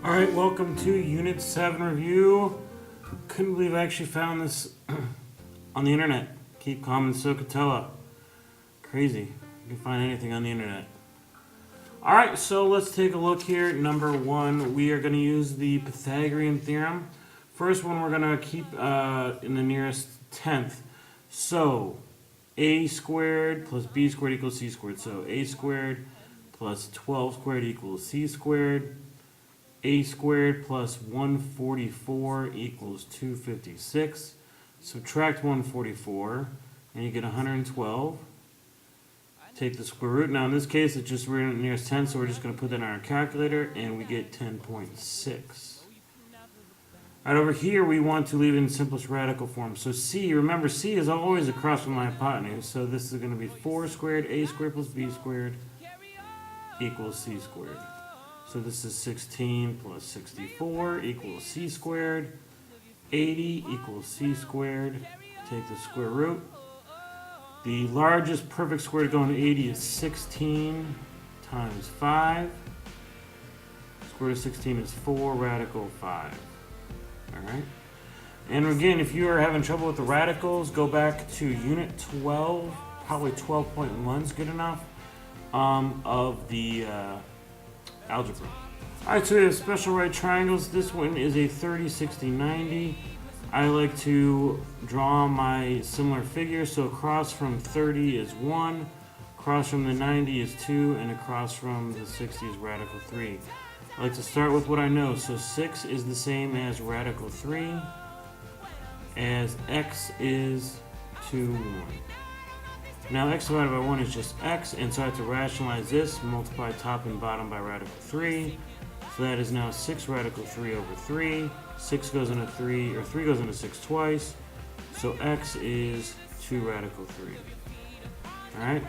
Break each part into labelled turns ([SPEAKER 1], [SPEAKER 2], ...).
[SPEAKER 1] Alright, welcome to Unit 7 review. Couldn't believe I actually found this on the internet. Keep calm and SOHCAHTOA. Crazy. You can find anything on the internet. Alright, so let's take a look here. Number 1, we are going to use the Pythagorean theorem. First one we're going to keep in the nearest tenth. So, a squared plus b squared equals c squared. So, a squared plus 12 squared equals c squared. A squared plus 144 equals 256. Subtract 144 and you get 112. Take the square root. Now in this case it's just we're in the nearest 10, so we're just going to put that on our calculator and we get 10.6. Alright, over here we want to leave it in simplest radical form. So c, remember c is always across from the hypotenuse, so this is going to be 4 squared, a squared plus b squared equals c squared. So this is 16 plus 64 equals c squared. 80 equals c squared. Take the square root. The largest perfect square to go into 80 is 16 times 5. Square root of 16 is 4 radical 5. Alright? And again, if you are having trouble with the radicals, go back to Unit 12, probably 12.1 is good enough, of the algebra. Alright, so we have special right triangles. This one is a 30, 60, 90. I like to draw my similar figures. So across from 30 is 1, across from the 90 is 2, and across from the 60 is radical 3. I like to start with what I know. So 6 is the same as radical 3, as x is 2, 1. Now x divided by 1 is just x, and so I have to rationalize this, multiply top and bottom by radical 3. So that is now 6 radical 3 over 3. 6 goes into 3, or 3 goes into 6 twice. So x is 2 radical 3. Alright?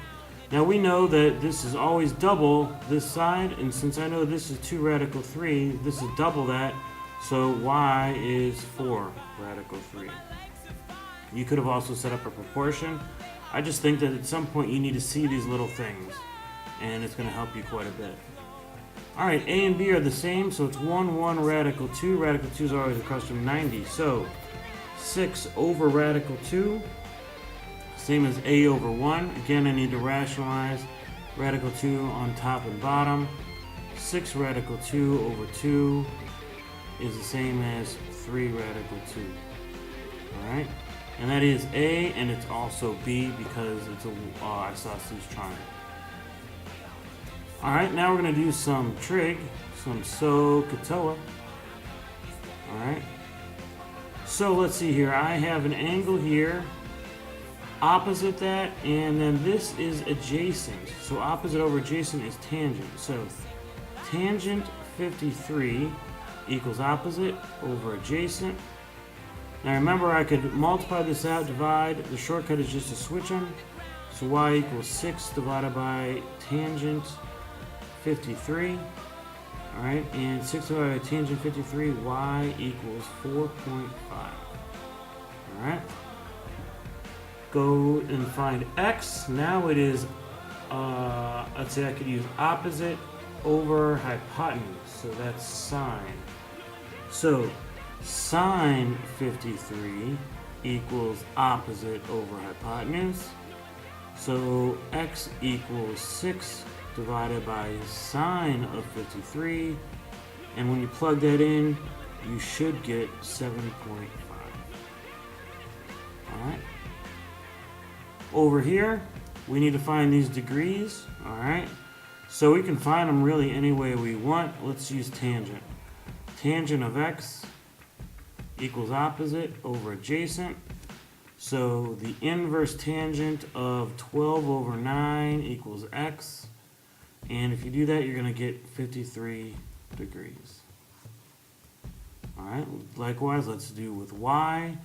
[SPEAKER 1] Now we know that this is always double this side, and since I know this is 2 radical 3, this is double that, so y is 4 radical 3. You could have also set up a proportion. I just think that at some point you need to see these little things, and it's going to help you quite a bit. Alright, a and b are the same, so it's 1, 1, radical 2. Radical 2 is always across from 90, so 6 over radical 2, same as a over 1. Again, I need to rationalize radical 2 on top and bottom. 6 radical 2 over 2 is the same as 3 radical 2. Alright? And that is A, and it's also B because it's a isosceles triangle. Alright, now we're going to do some trig, some SOHCAHTOA. Alright. So let's see here. I have an angle here, opposite that, and then this is adjacent. So opposite over adjacent is tangent. So tangent 53 equals opposite over adjacent. Now remember, I could multiply this out, divide. The shortcut is just to switch them. So y equals 6 divided by tangent 53. Alright, and 6 divided by tangent 53, y equals 4.5. Alright. Go and find x. Now it is, let's say I could use opposite over hypotenuse. So that's sine. So sine 53 equals opposite over hypotenuse. So x equals 6 divided by sine of 53. And when you plug that in, you should get 7.5. Alright. Over here, we need to find these degrees. Alright. So we can find them really any way we want. Let's use tangent. Tangent of x equals opposite over adjacent. So the inverse tangent of 12 over 9 equals x. And if you do that, you're going to get 53 degrees. Alright, likewise, let's do with y.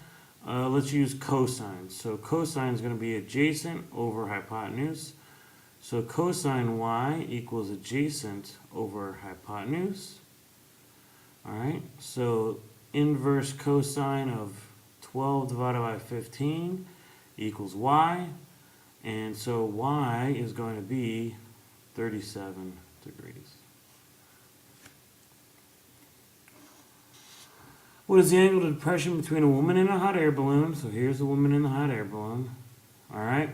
[SPEAKER 1] Let's use cosine. So cosine is going to be adjacent over hypotenuse. So cosine y equals adjacent over hypotenuse. Alright, so inverse cosine of 12 divided by 15 equals y. And so y is going to be 37 degrees. What is the angle of depression between a woman and a hot air balloon? So here's the woman in the hot air balloon. All right.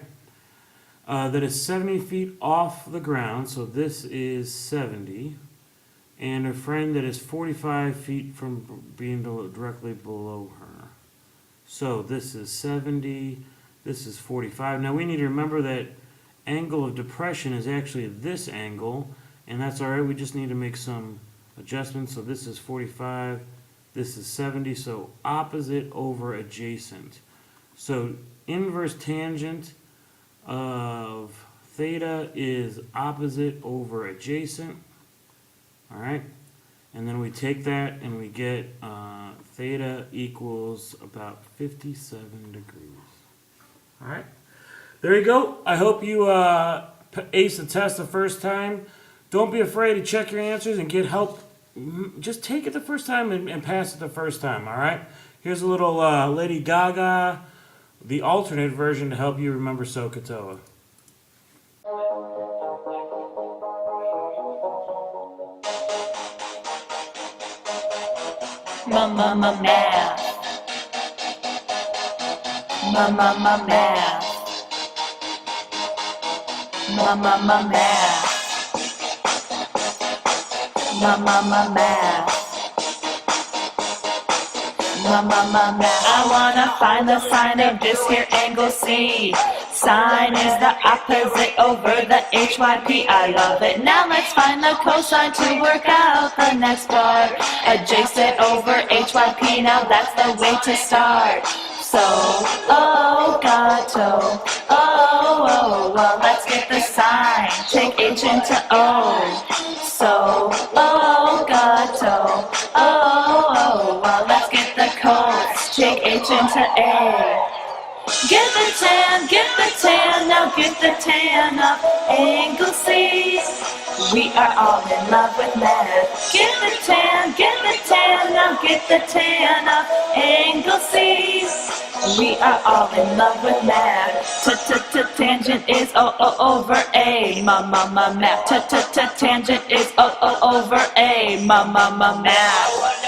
[SPEAKER 1] That is 70 feet off the ground. So this is 70. And her friend that is 45 feet from being directly below her. So this is 70. This is 45. Now we need to remember that angle of depression is actually this angle. And that's all right. We just need to make some adjustments. So this is 45. This is 70, so opposite over adjacent. So inverse tangent of theta is opposite over adjacent. All right, and then we take that and we get theta equals about 57 degrees. All right, there you go. I hope you aced the test the first time. Don't be afraid to check your answers and get help. Just take it the first time and pass it the first time, all right? Here's a little Lady Gaga, the alternate version to help you remember SOHCAHTOA.
[SPEAKER 2] Mama math. Mama math. Mama math. Mama math. Mama math. I wanna find the sine of this here angle C. Sine is the opposite over the HYP. I love it. Now let's find the cosine to work out the next part. Adjacent over HYP. Now that's the way to start. So, oh, gato. Oh, well, let's get the sine. Take H into O. So, oh, gato. Oh, well, let's get the cos. Take H into A. Get the tan, now get the tan of angle C. We are all in love with math. Get the tan, now get the tan of angle C. We are all in love with math. Tangent is O over A. Mama math. Tangent is O over A. Mama math.